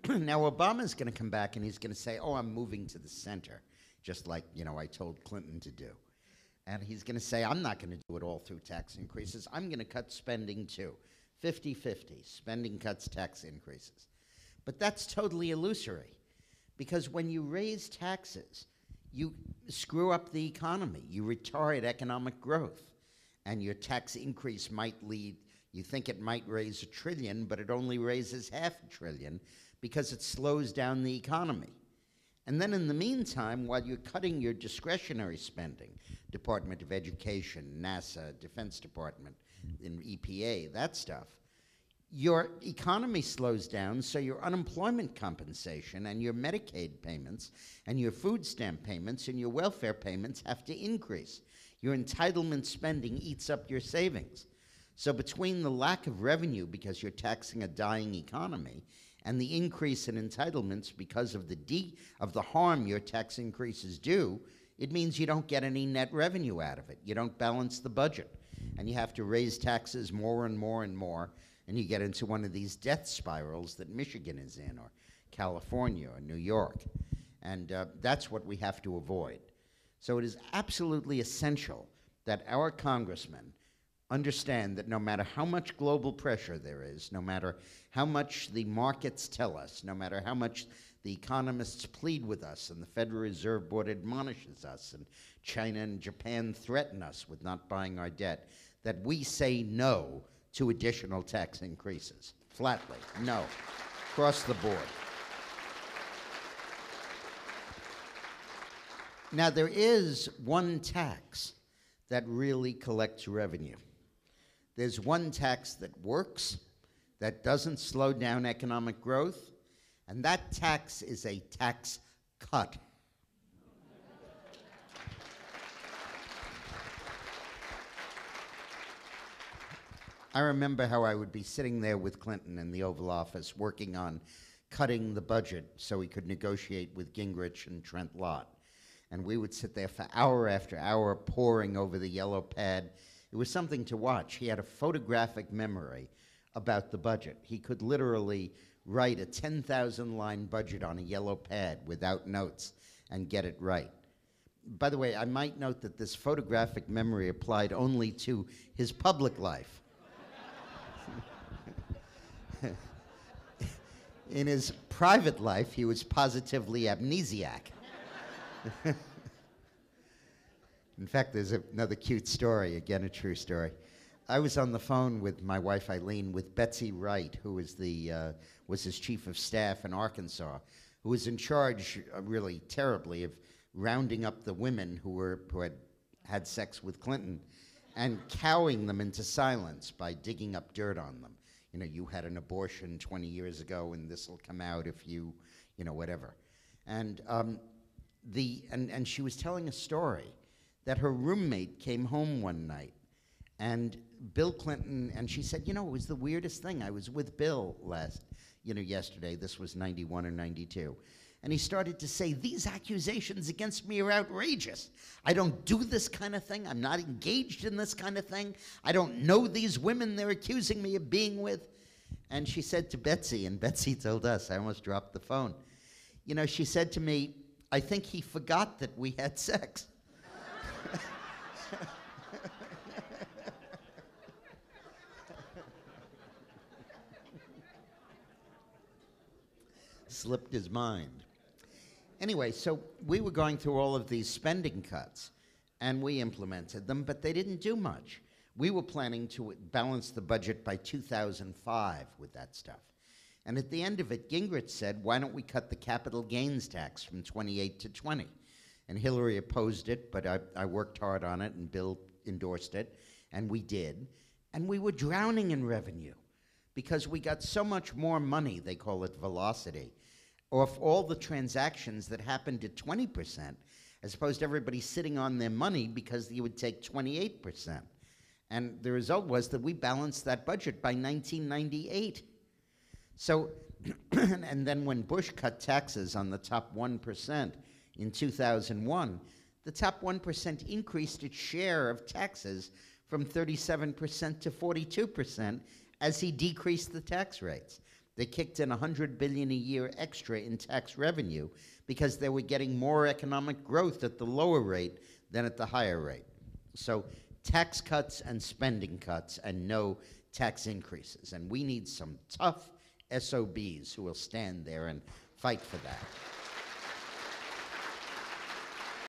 Now, Obama's going to come back and he's going to say, oh, I'm moving to the center, just like, I told Clinton to do. And he's going to say, I'm not going to do it all through tax increases. I'm going to cut spending too. 50-50, spending cuts, tax increases. But that's totally illusory, because when you raise taxes, you screw up the economy. You retard economic growth. And your tax increase might lead, you think it might raise $1 trillion, but it only raises $500 billion because it slows down the economy. And then in the meantime, while you're cutting your discretionary spending, Department of Education, NASA, Defense Department, and EPA, that stuff, your economy slows down, so your unemployment compensation and your Medicaid payments and your food stamp payments and your welfare payments have to increase. Your entitlement spending eats up your savings. So between the lack of revenue because you're taxing a dying economy and the increase in entitlements because of the harm your tax increases do, it means you don't get any net revenue out of it. You don't balance the budget. And you have to raise taxes more and more and more, and you get into one of these death spirals that Michigan is in, or California, or New York. And that's what we have to avoid. So it is absolutely essential that our congressmen understand that no matter how much global pressure there is, no matter how much the markets tell us, no matter how much the economists plead with us and the Federal Reserve Board admonishes us and China and Japan threaten us with not buying our debt, that we say no to additional tax increases. Flatly, no, across the board. Now, there is one tax that really collects revenue. There's one tax that works, that doesn't slow down economic growth, and that tax is a tax cut. I remember how I would be sitting there with Clinton in the Oval Office working on cutting the budget so he could negotiate with Gingrich and Trent Lott. And we would sit there for hour after hour poring over the yellow pad. It was something to watch. He had a photographic memory about the budget. He could literally write a 10,000-line budget on a yellow pad without notes and get it right. By the way, I might note that this photographic memory applied only to his public life. In his private life, he was positively amnesiac. In fact, there's another cute story, again a true story. I was on the phone with my wife Eileen with Betsy Wright, who was his chief of staff in Arkansas, who was in charge, really terribly, of rounding up the women who had sex with Clinton and cowing them into silence by digging up dirt on them. You had an abortion 20 years ago, and this will come out if you whatever. And and she was telling a story that her roommate came home one night, and Bill Clinton, and she said, it was the weirdest thing. I was with Bill yesterday. This was 91 or 92. And he started to say, these accusations against me are outrageous. I don't do this kind of thing. I'm not engaged in this kind of thing. I don't know these women they're accusing me of being with. And she said to Betsy, and Betsy told us, I almost dropped the phone. She said to me, I think he forgot that we had sex. Slipped his mind. Anyway, so we were going through all of these spending cuts, and we implemented them, but they didn't do much. We were planning to balance the budget by 2005 with that stuff. And at the end of it, Gingrich said, why don't we cut the capital gains tax from 28 to 20? And Hillary opposed it, but I worked hard on it, and Bill endorsed it, and we did. And we were drowning in revenue because we got so much more money, they call it velocity, off all the transactions that happened at 20%, as opposed to everybody sitting on their money because you would take 28%. And the result was that we balanced that budget by 1998. So, and then when Bush cut taxes on the top 1% in 2001, the top 1% increased its share of taxes from 37% to 42% as he decreased the tax rates. They kicked in $100 billion a year extra in tax revenue because they were getting more economic growth at the lower rate than at the higher rate. So tax cuts and spending cuts and no tax increases. And we need some tough SOBs who will stand there and fight for that.